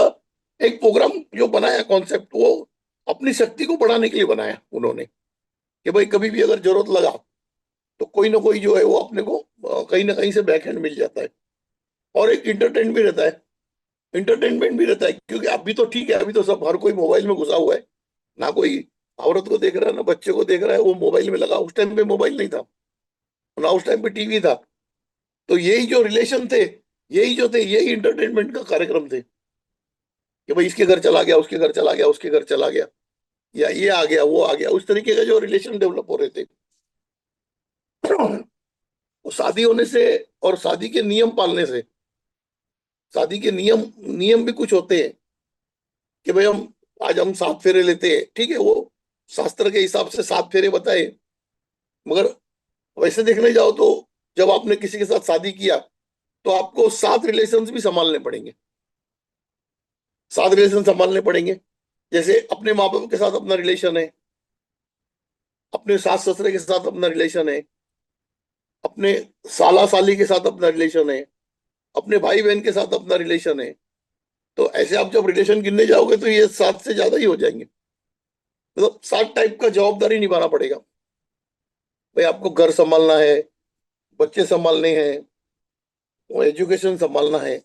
एक प्रोग्राम जो बनाया, कॉन्सेप्ट, वो अपनी शक्ति को बढ़ाने के लिए बनाया उन्होंने। कि भाई कभी भी अगर जरूरत लगा, तो कोई ना कोई जो है वो अपने को कहीं ना कहीं से बैक हैंड मिल जाता है। और एक इंटरटेनमेंट भी रहता है। क्योंकि अभी तो ठीक है, अभी तो सब हर कोई मोबाइल में घुसा हुआ है। ना कोई औरत को देख रहा है, ना बच्चे को देख रहा है, वो मोबाइल में लगा। उस टाइम पे मोबाइल नहीं था, ना उस टाइम पे टीवी था। तो यही जो रिलेशन थे, यही जो थे, यही इंटरटेनमेंट का कार्यक्रम थे। कि भाई इसके घर चला गया, उसके घर चला गया, उसके घर चला गया, या ये आ गया, वो आ गया, उस तरीके का जो रिलेशन डेवलप हो रहे थे। और शादी होने से और शादी के नियम पालने से, शादी के नियम नियम भी कुछ होते हैं कि भाई हम आज हम 7 फेरे लेते हैं, ठीक है, वो शास्त्र के हिसाब से 7 फेरे बताए। मगर वैसे देखने जाओ तो जब आपने किसी के साथ शादी किया तो आपको 7 रिलेशंस भी संभालने पड़ेंगे। 7 रिलेशन संभालने पड़ेंगे। जैसे अपने माँ बाप के साथ अपना रिलेशन है, अपने सास ससुरे के साथ अपना रिलेशन है, अपने साला साली के साथ अपना रिलेशन है, अपने भाई बहन के साथ अपना रिलेशन है। तो ऐसे आप जब रिलेशन गिनने जाओगे तो ये 7 से ज्यादा ही हो जाएंगे। मतलब 7 टाइप का जवाबदारी निभाना पड़ेगा। भाई आपको घर संभालना है, बच्चे संभालने हैं, वो एजुकेशन संभालना है।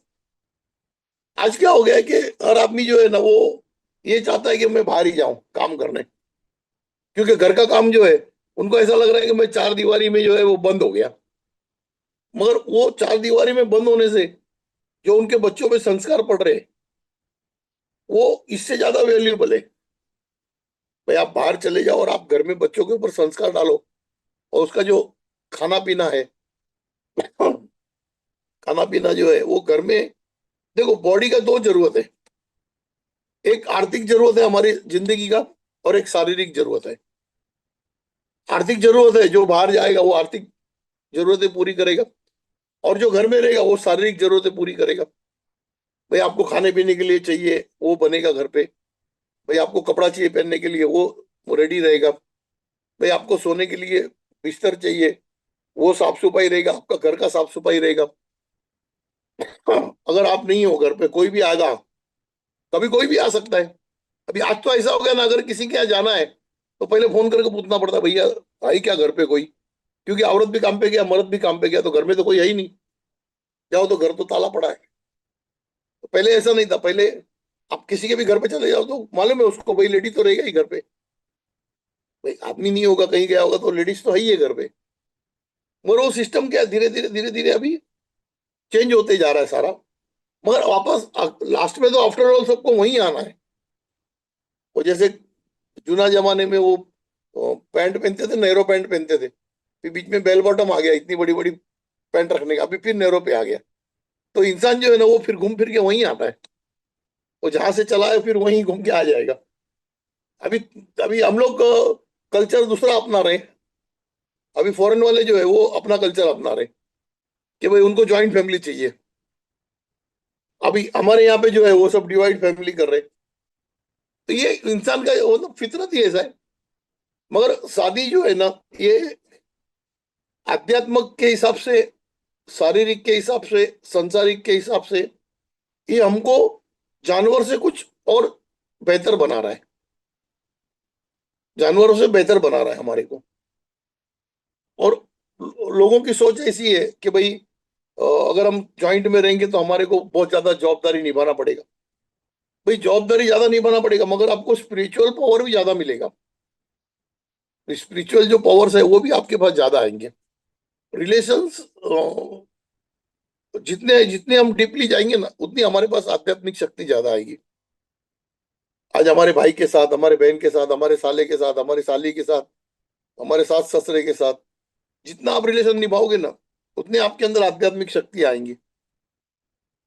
आज क्या हो गया है कि हर आदमी जो है ना वो ये चाहता है कि मैं बाहर ही जाऊं काम करने, क्योंकि घर का काम जो है उनको ऐसा लग रहा है कि मैं 4 दीवारी में जो है वो बंद हो गया। मगर वो 4 दीवारी में बंद होने से जो उनके बच्चों पे संस्कार पड़ रहे हैं वो इससे ज्यादा वैल्यूबल है। भाई आप बाहर चले जाओ और आप घर में बच्चों के ऊपर संस्कार डालो, और उसका जो खाना पीना है, खाना पीना जो है वो घर में। देखो, बॉडी का दो जरूरत है, एक आर्थिक जरूरत है हमारी जिंदगी का, और एक शारीरिक जरूरत है। आर्थिक जरूरत है, जो बाहर जाएगा वो आर्थिक जरूरतें पूरी करेगा, और जो घर में रहेगा वो शारीरिक जरूरतें पूरी करेगा। भाई आपको खाने पीने के लिए चाहिए वो बनेगा घर पे। भाई आपको कपड़ा चाहिए पहनने के लिए वो रेडी रहेगा। भाई आपको सोने के लिए बिस्तर चाहिए, वो साफ सफाई रहेगा, आपका घर का साफ सफाई रहेगा। हाँ, अगर आप नहीं हो घर पे, कोई भी आएगा, कभी कोई भी आ सकता है। अभी आज तो ऐसा हो गया ना, अगर किसी के यहाँ जाना है तो पहले फोन करके पूछना पड़ता है, भैया आई क्या घर पे कोई? क्योंकि औरत भी काम पे गया, मर्द भी काम पे गया, तो घर में तो कोई है ही नहीं। जाओ तो घर तो ताला पड़ा है। तो पहले ऐसा नहीं था। पहले आप किसी के भी घर पे चले जाओ तो मालूम है उसको, भाई लेडी तो रहेगा ही घर पे। भाई आदमी नहीं होगा, कहीं गया होगा, तो लेडीज तो है ही है घर पे। मगर वो सिस्टम क्या धीरे धीरे धीरे धीरे अभी चेंज होते जा रहा है सारा। मगर वापस लास्ट में तो आफ्टर ऑल सबको वहीं आना है। वो जैसे जूना जमाने में वो पैंट पहनते थे, नैरो पैंट पहनते थे, फिर बीच में बेल बॉटम आ गया, इतनी बड़ी बड़ी पैंट रखने का, अभी फिर नैरो पे आ गया। तो इंसान जो है ना वो फिर घूम फिर के वहीं आता है। वो जहां से चला है फिर वहीं घूम के आ जाएगा। अभी अभी हम लोग कल्चर दूसरा अपना रहे हैं। अभी फॉरेन वाले जो है वो अपना कल्चर अपना रहे हैं कि भाई उनको ज्वाइंट फैमिली चाहिए। अभी हमारे यहाँ पे जो है वो सब डिवाइड फैमिली कर रहे हैं। तो ये इंसान का वो ना फितरत ही ऐसा है। मगर शादी जो है ना, ये आध्यात्मिक के हिसाब से, शारीरिक के हिसाब से, संसारिक के हिसाब से, ये हमको जानवर से कुछ और बेहतर बना रहा है। जानवरों से बेहतर बना रहा है हमारे को। और लोगों की सोच ऐसी है कि भाई अगर हम जॉइंट में रहेंगे तो हमारे को बहुत ज्यादा जवाबदारी निभाना पड़ेगा। भाई जवाबदारी ज्यादा निभाना पड़ेगा, मगर आपको स्पिरिचुअल पावर भी ज्यादा मिलेगा। स्पिरिचुअल जो पावर्स है वो भी आपके पास ज्यादा आएंगे। रिलेशंस जितने जितने हम डीपली जाएंगे ना, उतनी हमारे पास आध्यात्मिक शक्ति ज्यादा आएगी। आज हमारे भाई के साथ, हमारे बहन के साथ, हमारे साले के साथ, हमारी साली के साथ, हमारे सास ससुरे के साथ जितना आप रिलेशन निभाओगे ना, उतने आपके अंदर आध्यात्मिक शक्ति आएंगी।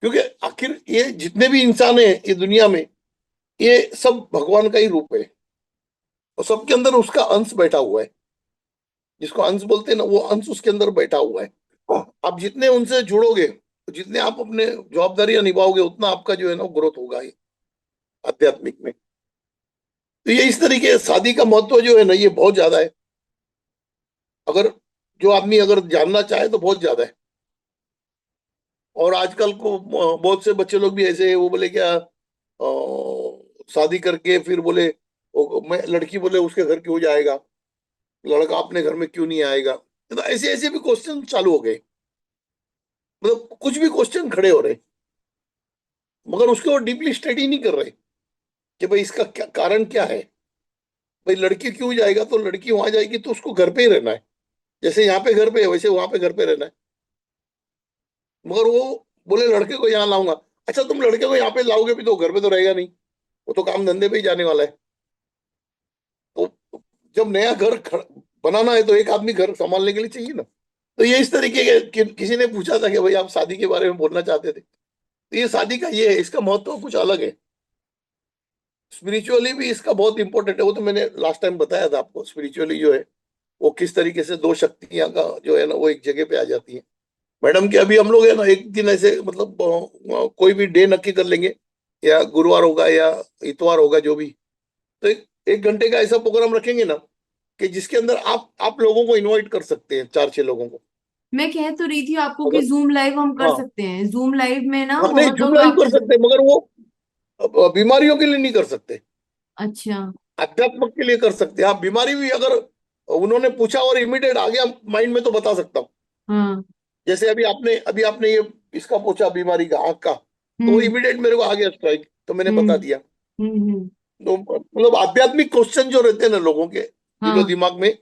क्योंकि आखिर ये जितने भी इंसान हैं ये दुनिया में, ये सब भगवान का ही रूप है, और सबके अंदर उसका अंश बैठा हुआ है। जिसको अंश बोलते हैं ना, वो अंश उसके अंदर बैठा हुआ है। आप जितने उनसे जुड़ोगे, जितने आप अपने जवाबदारियां निभाओगे, उतना आपका जो है ना ग्रोथ होगा ये आध्यात्मिक में। तो ये इस तरीके शादी का महत्व जो है ना ये बहुत ज्यादा है। अगर जो आदमी अगर जानना चाहे तो बहुत ज्यादा है। और आजकल को बहुत से बच्चे लोग भी ऐसे हैं, वो बोले क्या शादी करके फिर बोले मैं लड़की बोले उसके घर क्यों जाएगा, लड़का अपने घर में क्यों नहीं आएगा। तो ऐसे ऐसे भी क्वेश्चन चालू हो गए। मतलब कुछ भी क्वेश्चन खड़े हो रहे, मगर उसके वो डीपली स्टडी नहीं कर रहे कि भाई इसका क्या कारण क्या है। भाई लड़की क्यों जाएगा, तो लड़की वहां जाएगी तो उसको घर पे ही रहना है। जैसे यहाँ पे घर पे है वैसे वहां पे घर पे रहना है। मगर वो बोले लड़के को यहाँ लाऊंगा। अच्छा, तुम लड़के को यहाँ पे लाओगे भी तो घर पे तो रहेगा नहीं, वो तो काम धंधे पे ही जाने वाला है। तो जब नया घर बनाना है तो एक आदमी घर संभालने के लिए चाहिए ना। तो ये इस तरीके के किसी ने पूछा था कि भाई आप शादी के बारे में बोलना चाहते थे, तो ये शादी का ये है, इसका महत्व कुछ अलग है। स्पिरिचुअली भी इसका बहुत इंपॉर्टेंट है, वो तो मैंने लास्ट टाइम बताया था आपको। स्पिरिचुअली जो है वो किस तरीके से दो शक्तियां का जो है ना वो एक जगह पे आ जाती है। मैडम कि अभी हम लोग है ना एक दिन ऐसे मतलब कोई भी डे नक्की कर लेंगे, या गुरुवार होगा या इतवार होगा जो भी, तो एक घंटे का ऐसा प्रोग्राम रखेंगे ना कि जिसके अंदर आप लोगों को इनवाइट कर सकते हैं, 4-6 लोगों को। मैं कह तो रही थी आपको कि अगर जूम लाइव हम कर हाँ, सकते हैं, जूम लाइव में ना हाँ नहीं बहुत जुमला लोग ही कर आपके साथ। सकते हैं, मगर वो बीमारियों के लिए नहीं कर सकते। अच्छा। अध्यात्म के लिए कर सकते हैं। आप बीमारी भी अगर उन्होंने पूछा और इमीडिएट आ गया माइंड में, तो बता सकता हूँ। हाँ। जैसे अभी आपने ये इसका पूछा, बीमारी का, आंख का, तो वो हम्म। इमीडिएट मेरे को आ गया स्ट्राइक, तो मैंने हम्म। बता दिया। हम्म। तो मतलब आध्यात्मिक क्वेश्चन जो रहते हैं ना लोगों के दिलो हाँ। दिमाग में,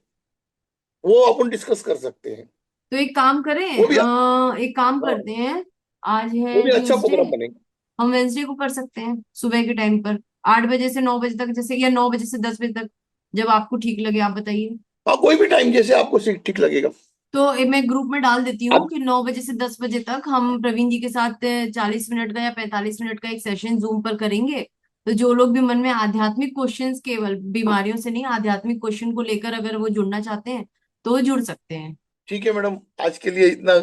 वो अपन डिस्कस कर सकते हैं। तो एक काम करें, वो भी एक काम हाँ, करते हैं। आज वो है भी अच्छा ट्यूसडे, प्रोग्राम बनेगा। हम वेंसडे को कर सकते हैं सुबह के टाइम पर, 8 बजे से 9 बजे तक, जैसे, या 9 बजे से 10 बजे तक, जब आपको ठीक लगे आप बताइए। हाँ कोई भी टाइम जैसे आपको ठीक लगेगा। तो मैं ग्रुप में डाल देती हूँ आप कि 9 बजे से 10 बजे तक हम प्रवीण जी के साथ 40 मिनट का या 45 मिनट का एक सेशन जूम पर करेंगे। तो जो लोग भी मन में आध्यात्मिक क्वेश्चंस, केवल बीमारियों से नहीं, आध्यात्मिक क्वेश्चन को लेकर अगर वो जुड़ना चाहते हैं तो वो जुड़ सकते हैं। ठीक है मैडम, आज के लिए इतना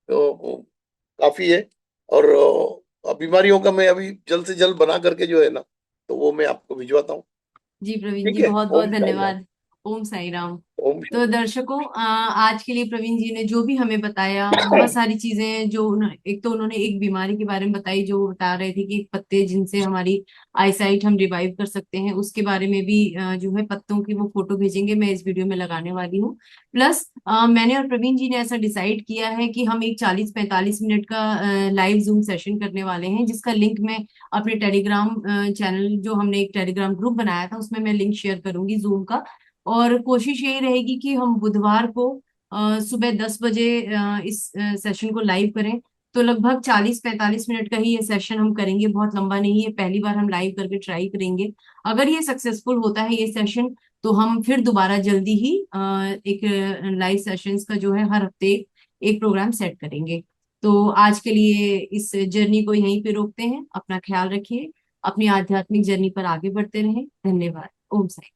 काफी है। और बीमारियों का मैं अभी जल्द से जल्द बना करके जो है ना, तो वो मैं आपको भिजवाता हूँ। जी प्रवीण ठीक जी, है, बहुत बहुत ओम साई राम। धन्यवाद। ओम साई राम। ओम तो दर्शकों, आज के लिए प्रवीण जी ने जो भी हमें बताया, बहुत सारी चीजें जो एक तो उन्होंने एक बीमारी के बारे में बताई, जो वो बता रहे थे कि एक पत्ते जिनसे हमारी आईसाइट हम रिवाइव कर सकते हैं, उसके बारे में भी जो है पत्तों की वो फोटो भेजेंगे, मैं इस वीडियो में लगाने वाली हूँ। प्लस मैंने और प्रवीण जी ने ऐसा डिसाइड किया है कि हम एक 40-45 मिनट का लाइव जूम सेशन करने वाले हैं, जिसका लिंक मैं अपने टेलीग्राम चैनल, जो हमने एक टेलीग्राम ग्रुप बनाया था, उसमें मैं लिंक शेयर करूंगी जूम का। और कोशिश यही रहेगी कि हम बुधवार को सुबह 10 बजे इस सेशन को लाइव करें। तो लगभग 40-45 मिनट का ही ये सेशन हम करेंगे, बहुत लंबा नहीं है, पहली बार हम लाइव करके ट्राई करेंगे। अगर ये सक्सेसफुल होता है ये सेशन, तो हम फिर दोबारा जल्दी ही एक लाइव सेशंस का जो है हर हफ्ते एक प्रोग्राम सेट करेंगे। तो आज के लिए इस जर्नी को यहीं पे रोकते हैं। अपना ख्याल रखिए, अपनी आध्यात्मिक जर्नी पर आगे बढ़ते रहें। धन्यवाद। ओम साई।